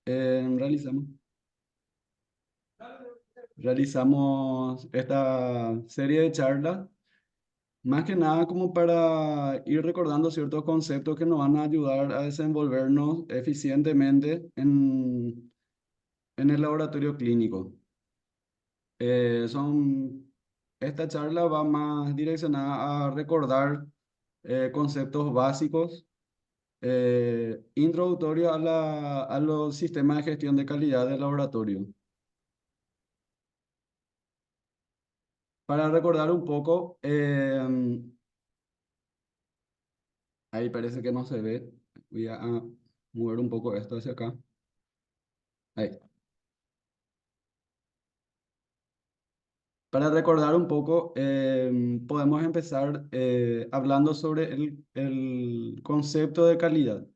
Realizamos, realizamos esta serie de charlas, más que nada como para ir recordando ciertos conceptos que nos van a ayudar a desenvolvernos eficientemente en el laboratorio clínico. Eh, son, Esta charla va más direccionada a recordar conceptos básicos introductorios a los sistemas de gestión de calidad del laboratorio. Para recordar un poco, ahí parece que no se ve. Voy a mover un poco esto hacia acá. Ahí. Para recordar un poco, podemos empezar hablando sobre el concepto de calidad.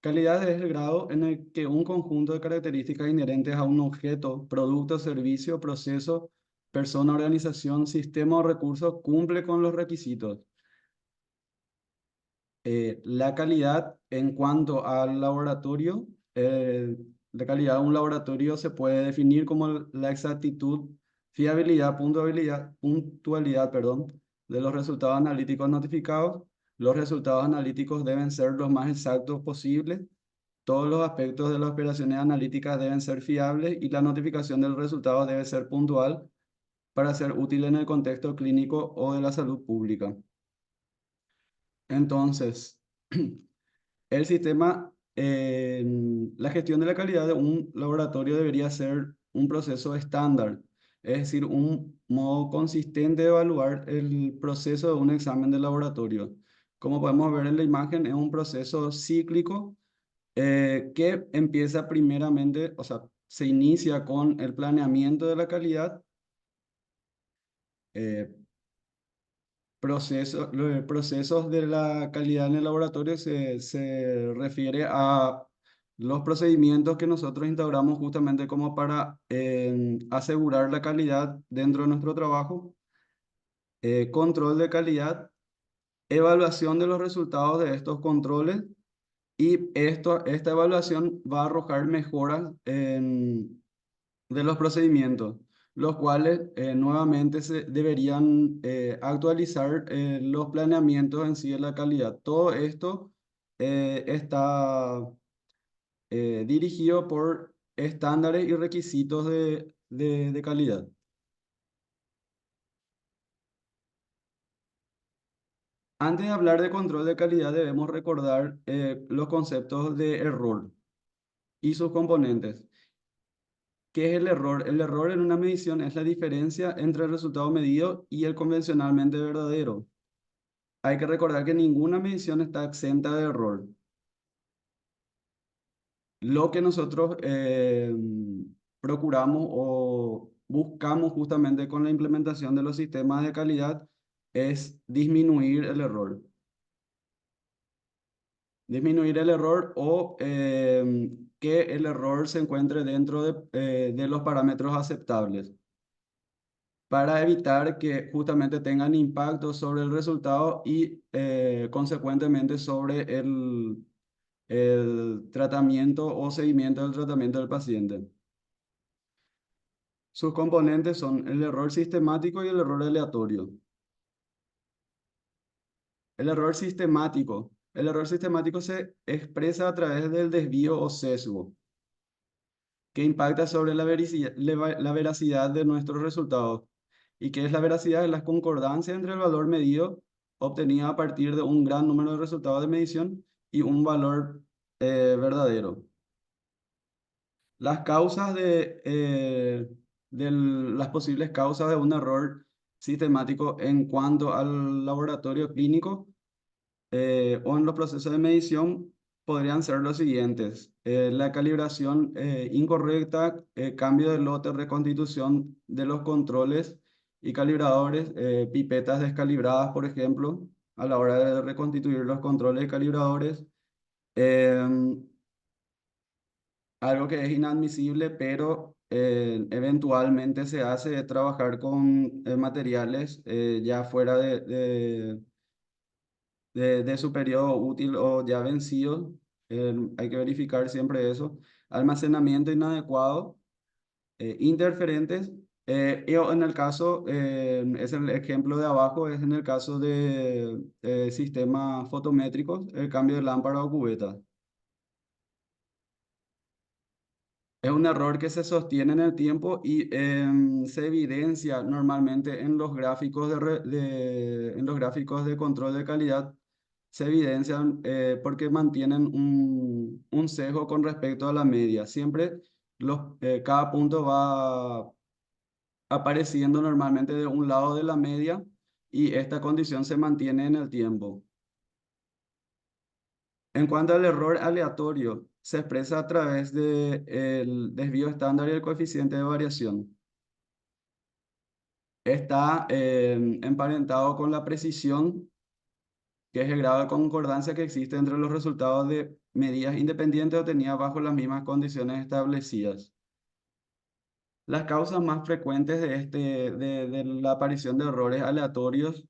Calidad es el grado en el que un conjunto de características inherentes a un objeto, producto, servicio, proceso, persona, organización, sistema o recurso cumple con los requisitos. La calidad en cuanto al laboratorio, la calidad de un laboratorio se puede definir como la exactitud, fiabilidad, puntualidad, perdón, de los resultados analíticos notificados. Los resultados analíticos deben ser los más exactos posibles. Todos los aspectos de las operaciones analíticas deben ser fiables y la notificación del resultado debe ser puntual para ser útil en el contexto clínico o de la salud pública. Entonces, el sistema, la gestión de la calidad de un laboratorio debería ser un proceso estándar, es decir, un modo consistente de evaluar el proceso de un examen de laboratorio. Como podemos ver en la imagen, es un proceso cíclico que empieza primeramente, o sea, se inicia con el planeamiento de la calidad, eh, los procesos de la calidad en el laboratorio se refiere a los procedimientos que nosotros instauramos justamente como para asegurar la calidad dentro de nuestro trabajo, control de calidad, evaluación de los resultados de estos controles y esta evaluación va a arrojar mejoras de los procedimientos, los cuales nuevamente se deberían actualizar los planeamientos en sí de la calidad. Todo esto está dirigido por estándares y requisitos de calidad. Antes de hablar de control de calidad, debemos recordar los conceptos de error y sus componentes. ¿Qué es el error? El error en una medición es la diferencia entre el resultado medido y el convencionalmente verdadero. Hay que recordar que ninguna medición está exenta de error. Lo que nosotros procuramos o buscamos justamente con la implementación de los sistemas de calidad es disminuir el error. Disminuir el error o que el error se encuentre dentro de los parámetros aceptables para evitar que justamente tengan impacto sobre el resultado y consecuentemente sobre el tratamiento o seguimiento del tratamiento del paciente. Sus componentes son el error sistemático y el error aleatorio. El error sistemático se expresa a través del desvío o sesgo, que impacta sobre la veracidad de nuestros resultados. ¿Y qué es la veracidad? Es la concordancia entre el valor medido obtenido a partir de un gran número de resultados de medición y un valor verdadero. Las causas las posibles causas de un error sistemático en cuanto al laboratorio clínico o en los procesos de medición podrían ser los siguientes. La calibración incorrecta, cambio de lote, reconstitución de los controles y calibradores, pipetas descalibradas, por ejemplo, a la hora de reconstituir los controles y calibradores. em, Algo que es inadmisible, pero eventualmente se hace es trabajar con materiales ya fuera de su periodo útil o ya vencidos. Hay que verificar siempre eso. almacenamiento inadecuado, interferentes, y en el caso, es el ejemplo de abajo, es en el caso de sistemas fotométricos, el cambio de lámpara o cubeta. Es un error que se sostiene en el tiempo y se evidencia normalmente en los gráficos en los gráficos de control de calidad. Se evidencian porque mantienen un sesgo con respecto a la media. Siempre cada punto va apareciendo normalmente de un lado de la media y esta condición se mantiene en el tiempo. En cuanto al error aleatorio, se expresa a través del desvío estándar y el coeficiente de variación. Está emparentado con la precisión, que es el grado de concordancia que existe entre los resultados de medidas independientes obtenidas bajo las mismas condiciones establecidas. Las causas más frecuentes de la aparición de errores aleatorios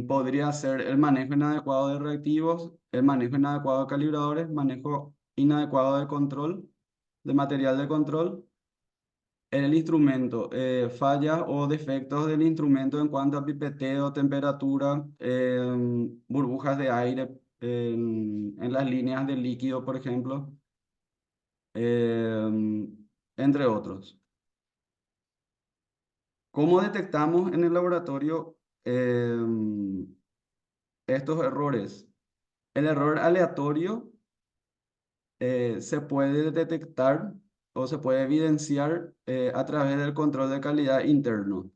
podría ser el manejo inadecuado de reactivos, el manejo inadecuado de calibradores, manejo inadecuado de control, de material de control, el instrumento, fallas o defectos del instrumento en cuanto a pipeteo, temperatura, burbujas de aire en las líneas de líquido, por ejemplo, entre otros. ¿Cómo detectamos en el laboratorio estos errores? El error aleatorio se puede detectar o se puede evidenciar a través del control de calidad interno.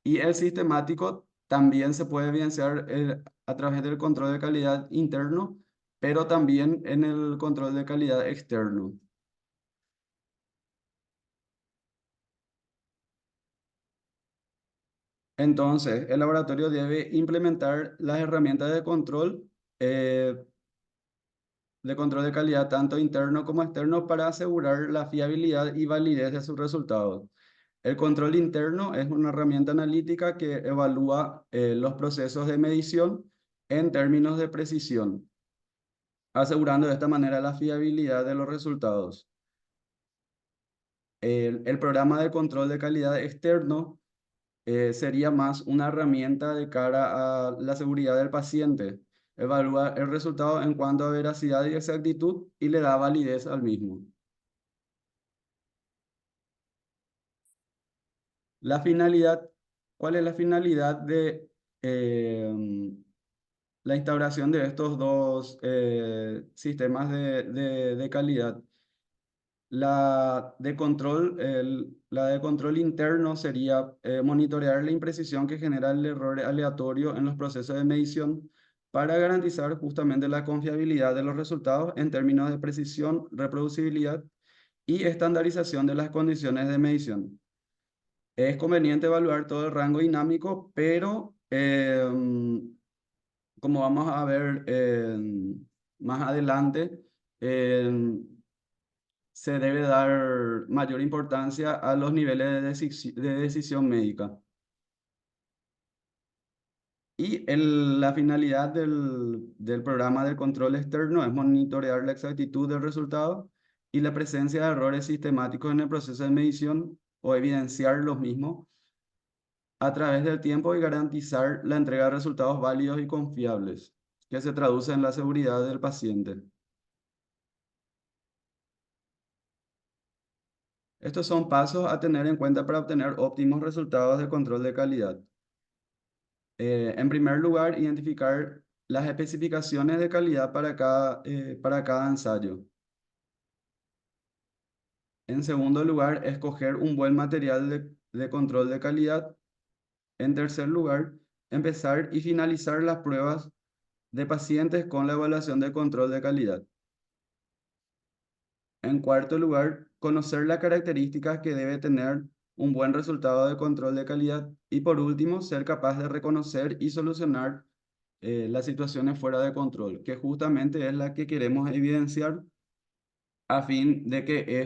Y el sistemático también se puede evidenciar a través del control de calidad interno, pero también en el control de calidad externo. Entonces, el laboratorio debe implementar las herramientas eh, de control de calidad tanto interno como externo para asegurar la fiabilidad y validez de sus resultados. El control interno es una herramienta analítica que evalúa los procesos de medición en términos de precisión, asegurando de esta manera la fiabilidad de los resultados. El programa de control de calidad externo sería más una herramienta de cara a la seguridad del paciente. Evalúa el resultado en cuanto a veracidad y exactitud y le da validez al mismo. La finalidad, ¿cuál es la finalidad de la instauración de estos dos sistemas de calidad? La de control interno sería monitorear la imprecisión que genera el error aleatorio en los procesos de medición para garantizar justamente la confiabilidad de los resultados en términos de precisión, reproducibilidad y estandarización de las condiciones de medición. Es conveniente evaluar todo el rango dinámico, pero como vamos a ver más adelante, em, se debe dar mayor importancia a los niveles de decisión médica. Y la finalidad del programa de control externo es monitorear la exactitud del resultado y la presencia de errores sistemáticos en el proceso de medición o evidenciar los mismos a través del tiempo y garantizar la entrega de resultados válidos y confiables, que se traduce en la seguridad del paciente. Estos son pasos a tener en cuenta para obtener óptimos resultados de control de calidad. En primer lugar, identificar las especificaciones de calidad para cada ensayo. En segundo lugar, escoger un buen material de control de calidad. En tercer lugar, empezar y finalizar las pruebas de pacientes con la evaluación de control de calidad. En cuarto lugar, conocer las características que debe tener un buen resultado de control de calidad. Y por último, ser capaz de reconocer y solucionar las situaciones fuera de control, que justamente es la que queremos evidenciar a fin de que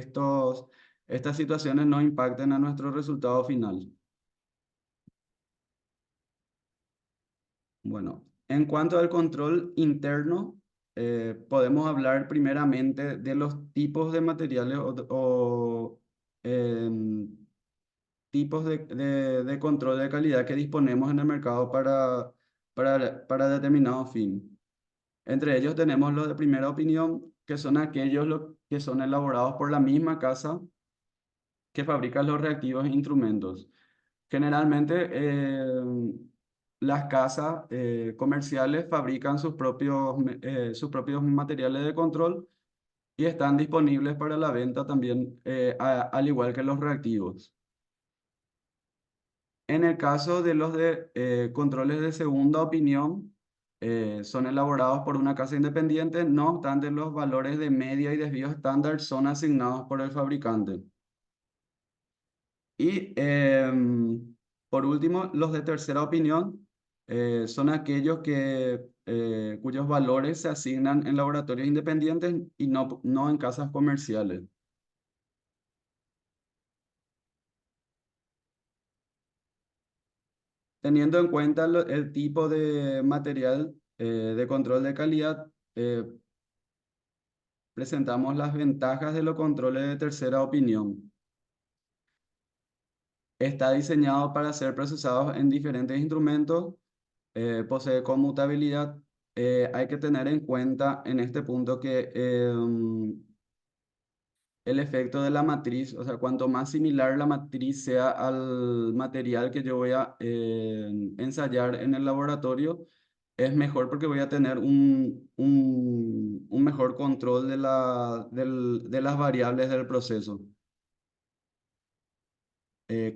estas situaciones no impacten a nuestro resultado final. Bueno, en cuanto al control interno, podemos hablar primeramente de los tipos de materiales em, tipos de control de calidad que disponemos en el mercado para determinado fin. Entre ellos tenemos los de primera opinión, que son aquellos que son elaborados por la misma casa que fabrica los reactivos e instrumentos. Generalmente, las casas comerciales fabrican sus propios materiales de control y están disponibles para la venta también, al igual que los reactivos. En el caso de los de controles de segunda opinión, son elaborados por una casa independiente, no obstante los valores de media y desvío estándar son asignados por el fabricante. Y por último, los de tercera opinión son aquellos cuyos valores se asignan en laboratorios independientes y no en casas comerciales. Teniendo en cuenta el tipo de material de control de calidad, presentamos las ventajas de los controles de tercera opinión. Está diseñado para ser procesados en diferentes instrumentos, posee conmutabilidad. Hay que tener en cuenta en este punto que el efecto de la matriz, o sea, cuanto más similar la matriz sea al material que yo voy a ensayar en el laboratorio, es mejor porque voy a tener un mejor control de las variables del proceso.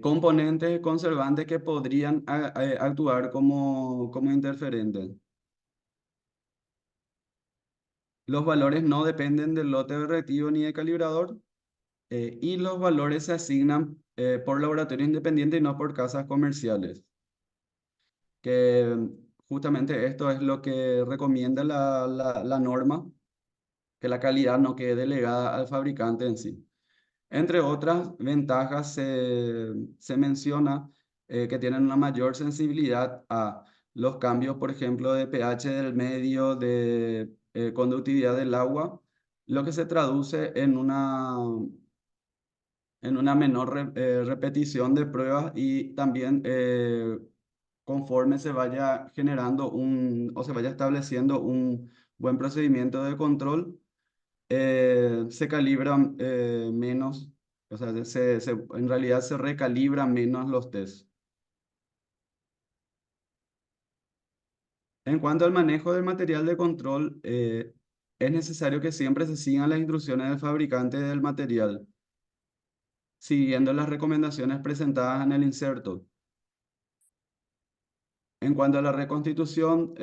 Componentes conservantes que podrían actuar como interferentes. Los valores no dependen del lote de reactivo ni de calibrador, y los valores se asignan por laboratorio independiente y no por casas comerciales. Que justamente esto es lo que recomienda la norma, que la calidad no quede delegada al fabricante en sí. Entre otras ventajas, se menciona que tienen una mayor sensibilidad a los cambios, por ejemplo, de pH del medio, de conductividad del agua, lo que se traduce en una menor repetición de pruebas y también, conforme se vaya generando o se vaya estableciendo un buen procedimiento de control, se calibran menos, o sea, en realidad se recalibran menos los tests. En cuanto al manejo del material de control, es necesario que siempre se sigan las instrucciones del fabricante del material, siguiendo las recomendaciones presentadas en el inserto. En cuanto a la reconstitución,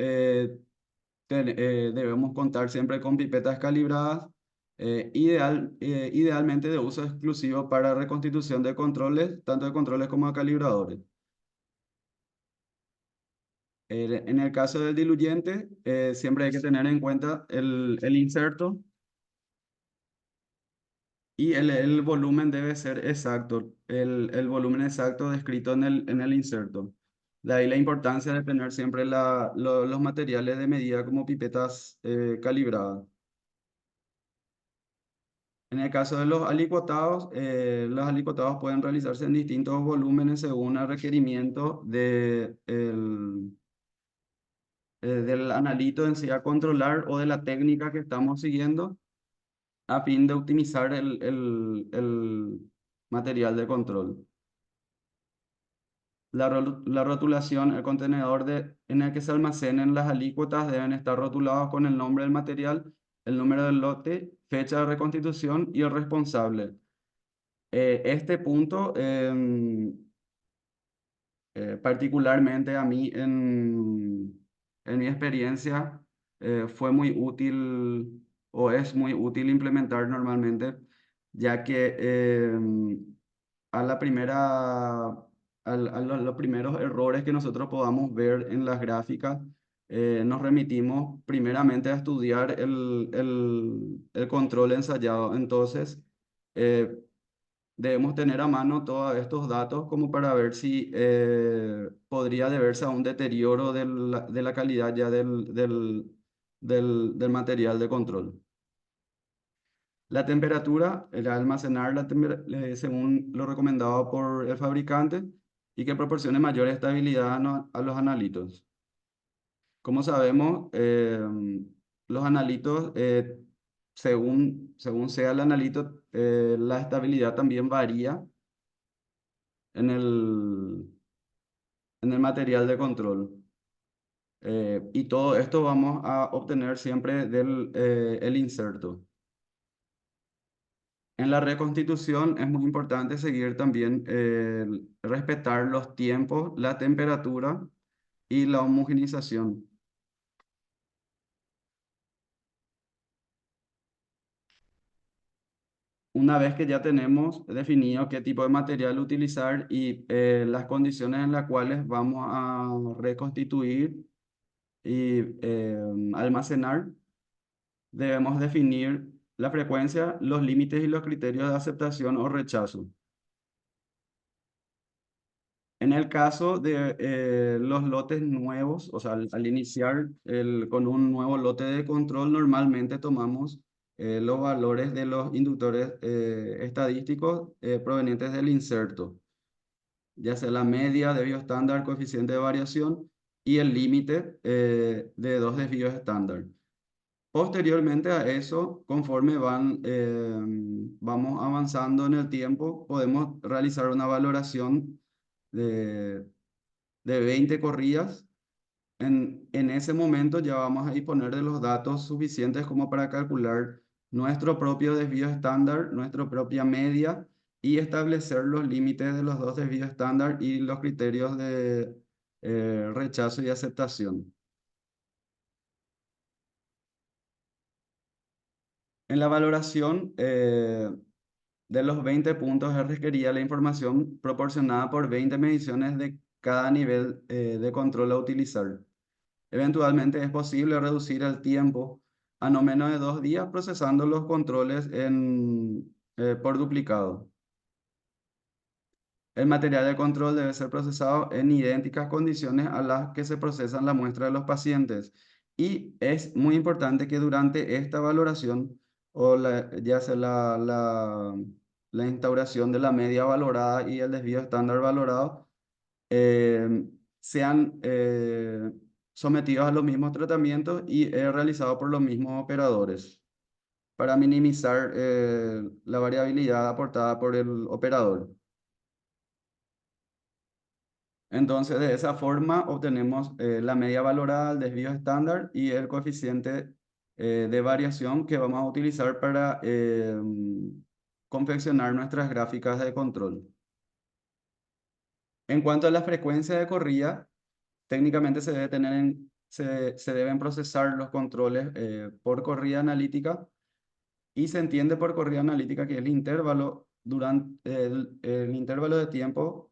debemos contar siempre con pipetas calibradas, idealmente de uso exclusivo para reconstitución de controles, tanto de controles como de calibradores. En el caso del diluyente, siempre hay que tener en cuenta el inserto y el volumen debe ser exacto, el volumen exacto descrito en el inserto. De ahí la importancia de tener siempre los materiales de medida como pipetas calibradas. En el caso de los alicuotados pueden realizarse en distintos volúmenes según el requerimiento del analito en sí a controlar o de la técnica que estamos siguiendo a fin de optimizar el material de control. La rotulación, el contenedor en el que se almacenen las alícuotas deben estar rotulados con el nombre del material, el número del lote, fecha de reconstitución y el responsable. Este punto, particularmente a mí en mi experiencia, fue muy útil o es muy útil implementar normalmente, ya que a la primera, los primeros errores que nosotros podamos ver en las gráficas, nos remitimos primeramente a estudiar el control ensayado. Entonces, eh, debemos tener a mano todos estos datos como para ver si podría deberse a un deterioro de la calidad ya del material de control. La temperatura, el almacenar según lo recomendado por el fabricante y que proporcione mayor estabilidad a los analitos. Como sabemos, los analitos, según sea el analito, la estabilidad también varía en en el material de control. Y todo esto vamos a obtener siempre del el inserto. En la reconstitución es muy importante seguir también respetar los tiempos, la temperatura y la homogenización. Una vez que ya tenemos definido qué tipo de material utilizar y las condiciones en las cuales vamos a reconstituir y almacenar, debemos definir la frecuencia, los límites y los criterios de aceptación o rechazo. En el caso de los lotes nuevos, o sea, al iniciar con un nuevo lote de control, normalmente tomamos los valores de los inductores estadísticos provenientes del inserto, ya sea la media, desvío estándar, coeficiente de variación y el límite de dos desvíos estándar. Posteriormente a eso, conforme vamos avanzando en el tiempo, podemos realizar una valoración de, de 20 corridas. En ese momento ya vamos a disponer de los datos suficientes como para calcular nuestro propio desvío estándar, nuestra propia media y establecer los límites de los dos desvíos estándar y los criterios de rechazo y aceptación. En la valoración de los 20 puntos es requerida la información proporcionada por 20 mediciones de cada nivel de control a utilizar. Eventualmente es posible reducir el tiempo a no menos de 2 días procesando los controles por duplicado. El material de control debe ser procesado en idénticas condiciones a las que se procesan la muestra de los pacientes. Y es muy importante que durante esta valoración, ya sea la instauración de la media valorada y el desvío estándar valorado, eh, sean sometidos a los mismos tratamientos y realizados por los mismos operadores para minimizar la variabilidad aportada por el operador. Entonces, de esa forma obtenemos la media valorada, el desvío estándar y el coeficiente de variación que vamos a utilizar para confeccionar nuestras gráficas de control. En cuanto a la frecuencia de corrida, técnicamente se deben procesar los controles por corrida analítica y se entiende por corrida analítica que es el intervalo durante el intervalo de tiempo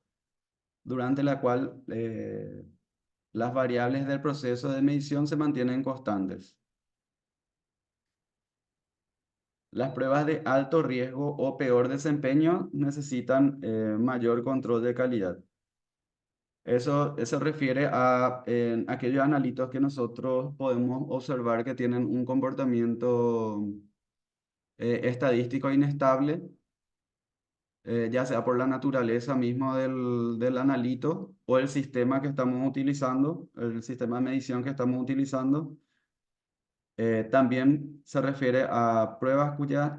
durante la cual las variables del proceso de medición se mantienen constantes. Las pruebas de alto riesgo o peor desempeño necesitan mayor control de calidad. Eso refiere a aquellos analitos que nosotros podemos observar que tienen un comportamiento estadístico inestable, ya sea por la naturaleza mismo del analito o el sistema que estamos utilizando, el sistema de medición que estamos utilizando. También se refiere a pruebas cuyas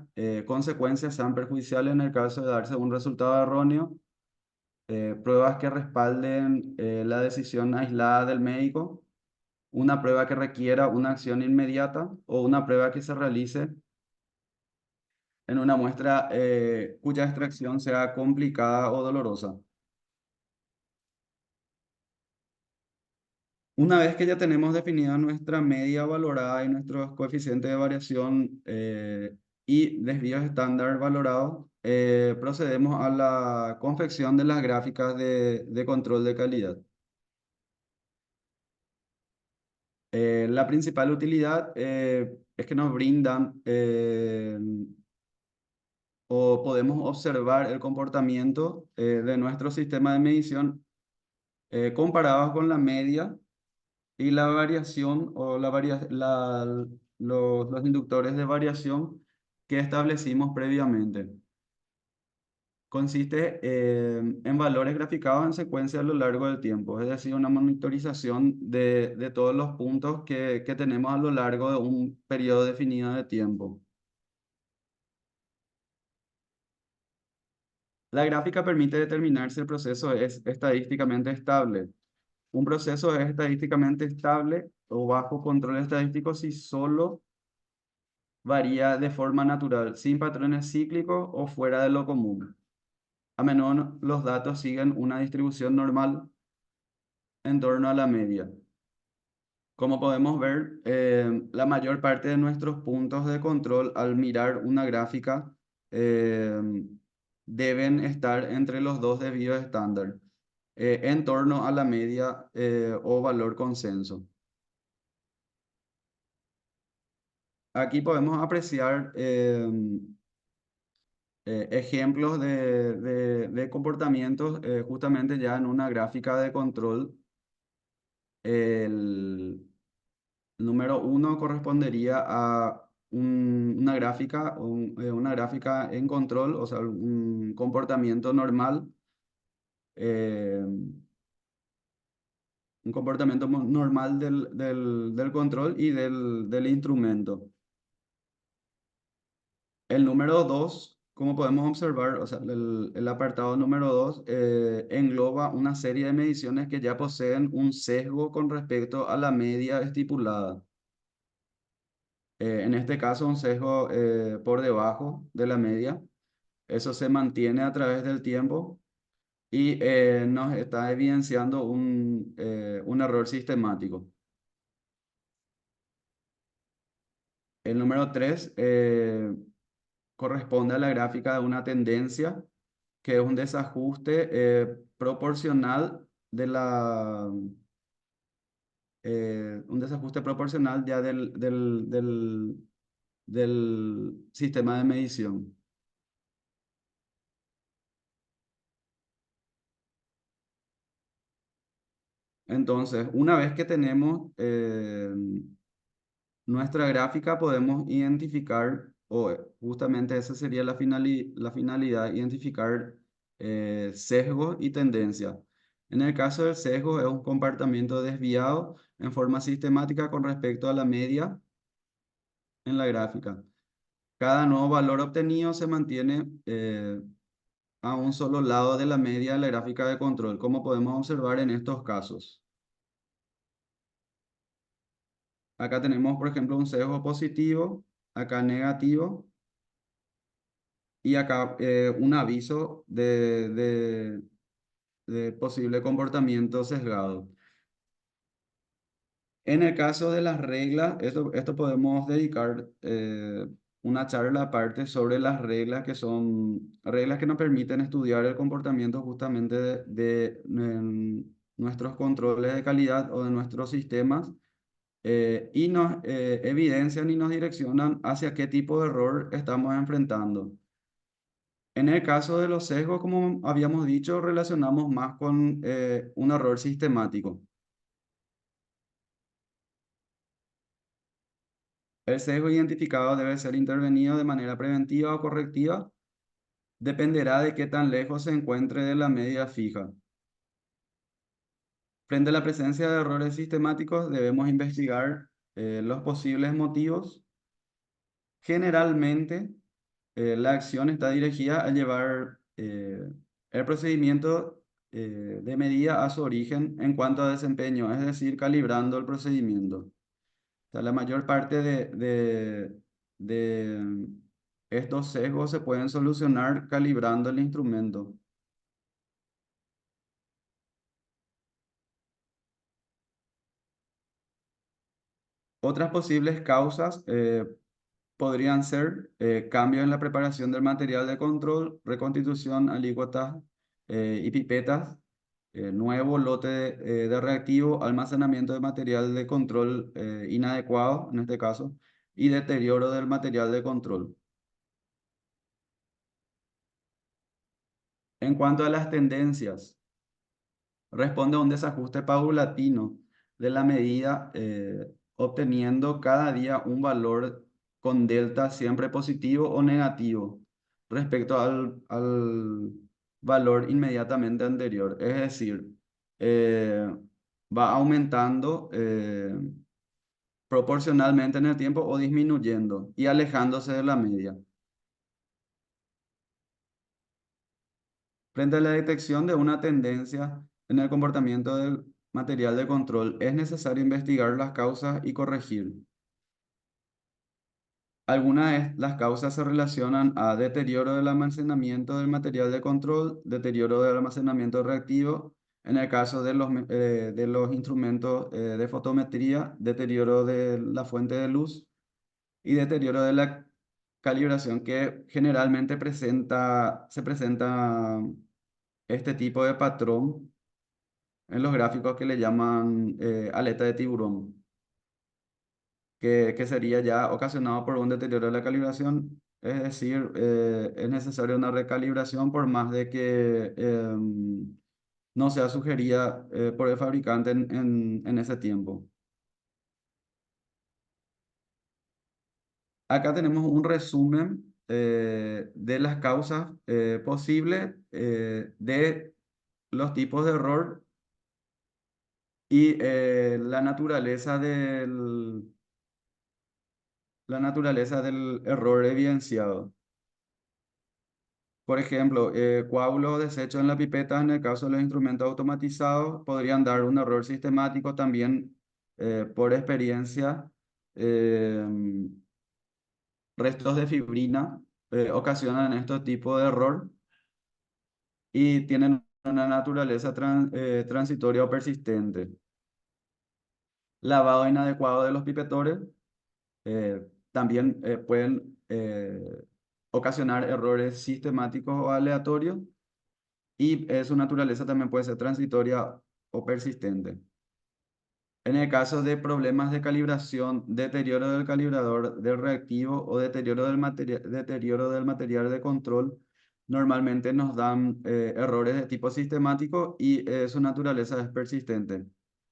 consecuencias sean perjudiciales en el caso de darse un resultado erróneo, pruebas que respalden la decisión aislada del médico, una prueba que requiera una acción inmediata o una prueba que se realice en una muestra cuya extracción sea complicada o dolorosa. Una vez que ya tenemos definida nuestra media valorada y nuestros coeficientes de variación y desvíos estándar valorados, procedemos a la confección de las gráficas de control de calidad. La principal utilidad es que nos brindan o podemos observar el comportamiento de nuestro sistema de medición comparados con la media Y la variación o los inductores de variación que establecimos previamente. Consiste en valores graficados en secuencia a lo largo del tiempo, es decir, una monitorización de todos los puntos que tenemos a lo largo de un periodo definido de tiempo. La gráfica permite determinar si el proceso es estadísticamente estable. Un proceso es estadísticamente estable o bajo control estadístico si solo varía de forma natural, sin patrones cíclicos o fuera de lo común. A menudo los datos siguen una distribución normal en torno a la media. Como podemos ver, la mayor parte de nuestros puntos de control al mirar una gráfica eh, deben estar entre los dos desvíos estándar, en torno a la media o valor consenso. Aquí podemos apreciar ejemplos de comportamientos justamente ya en una gráfica de control. El número uno correspondería a una gráfica en control, o sea, un comportamiento normal, eh, un comportamiento normal del control y del instrumento. El número 2, como podemos observar, o sea, el apartado número 2 engloba una serie de mediciones que ya poseen un sesgo con respecto a la media estipulada. En este caso, un sesgo por debajo de la media. Eso se mantiene a través del tiempo y nos está evidenciando un error sistemático. El número 3 corresponde a la gráfica de una tendencia, que es un desajuste proporcional un desajuste proporcional ya del sistema de medición. Entonces, una vez que tenemos nuestra gráfica, podemos identificar, o justamente esa sería la finalidad, identificar sesgos y tendencias. En el caso del sesgo, es un comportamiento desviado en forma sistemática con respecto a la media en la gráfica. Cada nuevo valor obtenido se mantiene a un solo lado de la media de la gráfica de control, como podemos observar en estos casos. Acá tenemos, por ejemplo, un sesgo positivo, acá negativo, y acá un aviso de posible comportamiento sesgado. En el caso de las reglas, esto podemos dedicar una charla aparte sobre las reglas, que son reglas que nos permiten estudiar el comportamiento justamente nuestros controles de calidad o de nuestros sistemas, y nos evidencian y nos direccionan hacia qué tipo de error estamos enfrentando. En el caso de los sesgos, como habíamos dicho, relacionamos más con un error sistemático. El sesgo identificado debe ser intervenido de manera preventiva o correctiva. Dependerá de qué tan lejos se encuentre de la media fija. Frente a la presencia de errores sistemáticos, debemos investigar los posibles motivos. Generalmente, la acción está dirigida a llevar el procedimiento de medida a su origen en cuanto a desempeño, es decir, calibrando el procedimiento. O sea, la mayor parte de estos sesgos se pueden solucionar calibrando el instrumento. Otras posibles causas podrían ser cambios en la preparación del material de control, reconstitución, alícuotas y pipetas, nuevo lote de reactivo, almacenamiento de material de control inadecuado, en este caso, y deterioro del material de control. En cuanto a las tendencias, responde a un desajuste paulatino. de la medida, obteniendo cada día un valor con delta siempre positivo o negativo respecto al valor inmediatamente anterior. Es decir, eh, va aumentando proporcionalmente en el tiempo o disminuyendo y alejándose de la media. Frente a la detección de una tendencia en el comportamiento del material de control, es necesario investigar las causas y corregir. Algunas de las causas se relacionan a deterioro del almacenamiento del material de control, deterioro del almacenamiento reactivo, en el caso de los instrumentos de fotometría, deterioro de la fuente de luz y deterioro de la calibración que generalmente se presenta este tipo de patrón en los gráficos que le llaman aleta de tiburón, que sería ya ocasionado por un deterioro de la calibración. Es decir, es necesaria una recalibración por más de que no sea sugerida por el fabricante en ese tiempo. Acá tenemos un resumen de las causas posibles de los tipos de error y la naturaleza del error evidenciado. Por ejemplo, coágulos o desechos en la pipeta, en el caso de los instrumentos automatizados, podrían dar un error sistemático también por experiencia. eh, Restos de fibrina ocasionan estos tipos de error y tienen una naturaleza transitoria o persistente. Lavado inadecuado de los pipetores también pueden ocasionar errores sistemáticos o aleatorios y su naturaleza también puede ser transitoria o persistente. En el caso de problemas de calibración, deterioro del calibrador del reactivo o deterioro del material de control, normalmente nos dan errores de tipo sistemático y su naturaleza es persistente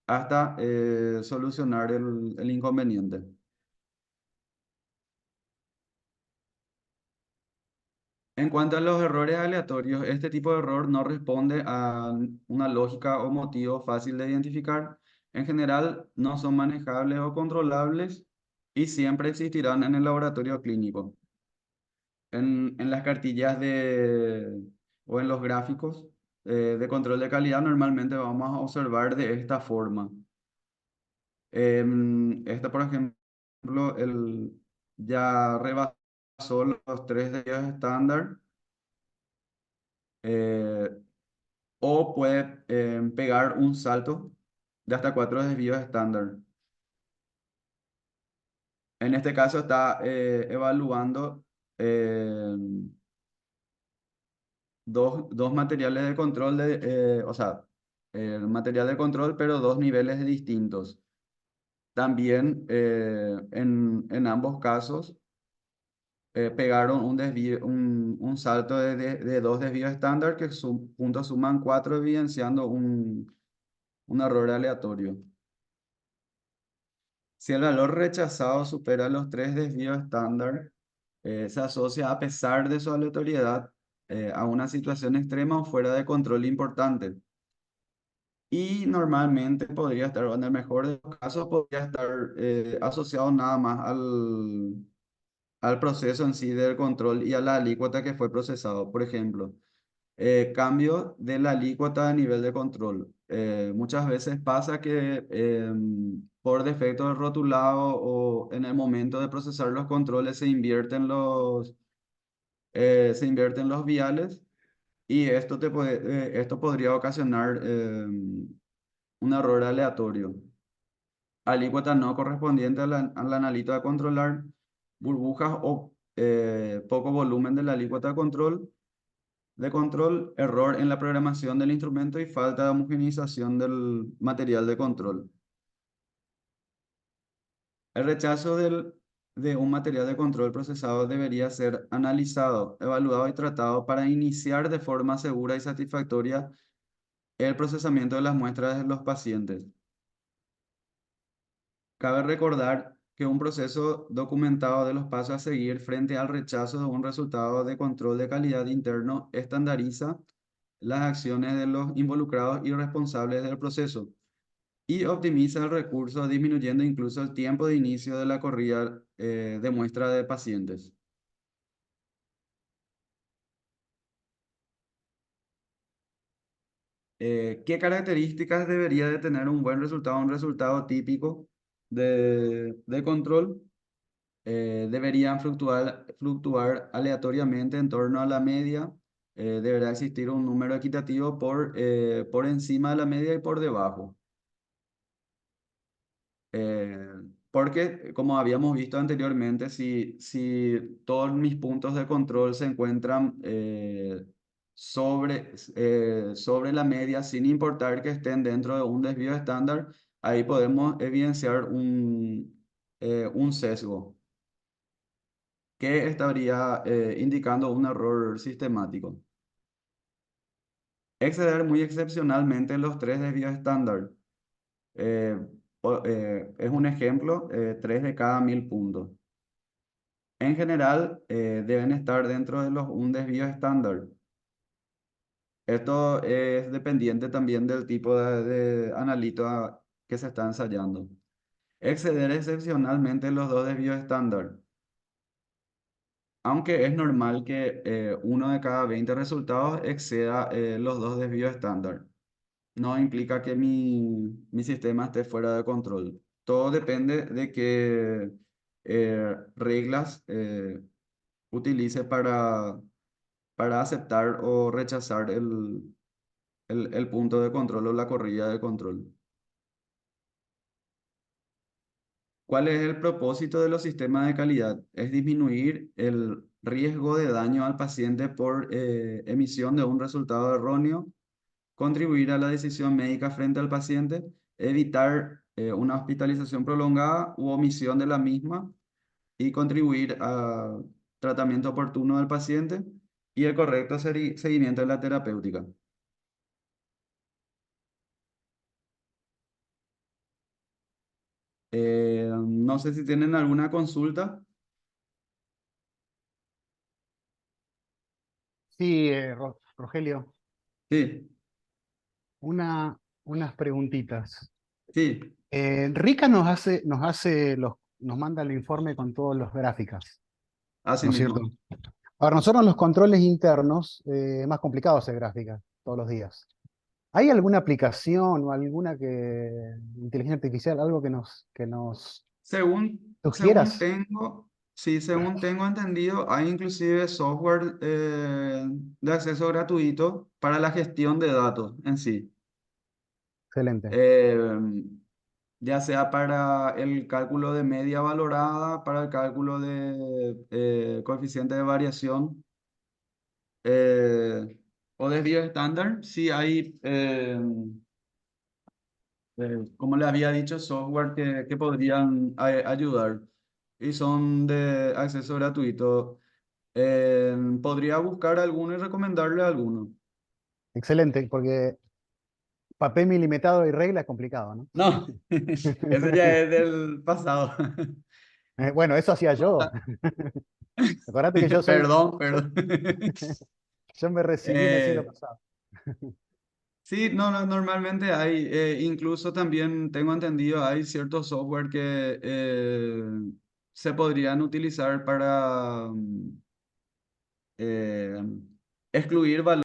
hasta solucionar el inconveniente. En cuanto a los errores aleatorios, este tipo de error no responde a una lógica o motivo fácil de identificar. En general, no son manejables o controlables y siempre existirán en el laboratorio clínico. En las cartillas o en los gráficos de control de calidad normalmente vamos a observar de esta forma. Esta, por ejemplo, ya rebasó los 3 días estándar. eh, o puede pegar un salto de hasta 4 desvíos estándar. En este caso está evaluando eh, dos materiales de control, o sea, el material de control, pero dos niveles distintos. También en ambos casos pegaron un salto de 2 desvíos estándar que juntos suman 4, evidenciando un error aleatorio. Si el valor rechazado supera los 3 desvíos estándar, se asocia a pesar de su aleatoriedad a una situación extrema o fuera de control importante. Y normalmente podría estar, o en el mejor de los casos, podría estar asociado nada más al proceso en sí del control y a la alícuota que fue procesado. Por ejemplo, cambio de la alícuota a nivel de control. Muchas veces pasa que por defecto del rotulado o en el momento de procesar los controles se invierten los viales y esto podría ocasionar un error aleatorio. Alícuota no correspondiente al analito a controlar, burbujas o poco volumen de la alícuota de control, error en la programación del instrumento y falta de homogenización del material de control. El rechazo de un material de control procesado debería ser analizado, evaluado y tratado para iniciar de forma segura y satisfactoria el procesamiento de las muestras de los pacientes. Cabe recordar que un proceso documentado de los pasos a seguir frente al rechazo de un resultado de control de calidad interno estandariza las acciones de los involucrados y responsables del proceso y optimiza el recurso, disminuyendo incluso el tiempo de inicio de la corrida de muestra de pacientes. ¿Qué características debería de tener un buen resultado, un resultado típico de control? Deberían fluctuar aleatoriamente en torno a la media. Deberá existir un número equitativo por encima de la media y por debajo. Eh, Porque, como habíamos visto anteriormente, si todos mis puntos de control se encuentran sobre la media, sin importar que estén dentro de un desvío estándar, ahí podemos evidenciar un sesgo que estaría indicando un error sistemático. Exceder muy excepcionalmente los tres desvíos estándar. eh, es un ejemplo, 3 de cada 1000 puntos. En general, deben estar dentro de los un desvío estándar. Esto es dependiente también del tipo de analito que se está ensayando. Exceder excepcionalmente los dos desvíos estándar. Aunque es normal que uno de cada 20 resultados exceda los dos desvíos estándar. No implica que mi sistema esté fuera de control. Todo depende de qué reglas utilice para aceptar o rechazar el punto de control o la corrida de control. ¿Cuál es el propósito de los sistemas de calidad? Es disminuir el riesgo de daño al paciente por emisión de un resultado erróneo, contribuir a la decisión médica frente al paciente, evitar una hospitalización prolongada u omisión de la misma y contribuir a tratamiento oportuno del paciente y el correcto seguimiento de la terapéutica. No sé si tienen alguna consulta. Sí, Rogelio, Sí, unas preguntitas. sí, Rica nos manda el informe con todas las gráficas, así ¿no es cierto? mismo. Ahora, nosotros los controles internos, es más complicado hacer gráficas todos los días. ¿Hay alguna aplicación o inteligencia artificial, algo que nos Según sugieras? tengo, sí, según tengo entendido, hay inclusive software de acceso gratuito para la gestión de datos en sí. Excelente, Eh, ya sea para el cálculo de media valorada, para el cálculo de coeficiente de variación eh, o desvío estándar, sí hay, como le había dicho, software que podrían ayudar y son de acceso gratuito. Podría buscar alguno y recomendarle alguno. excelente, porque papel milimetrado y regla es complicado, ¿no? No, ese ya es del pasado. Bueno, eso hacía yo. Acordate que Perdón, yo, perdón. yo me recibí en el siglo Eh, pasado. sí, no, normalmente hay, incluso también tengo entendido, hay ciertos software que se podrían utilizar para excluir valores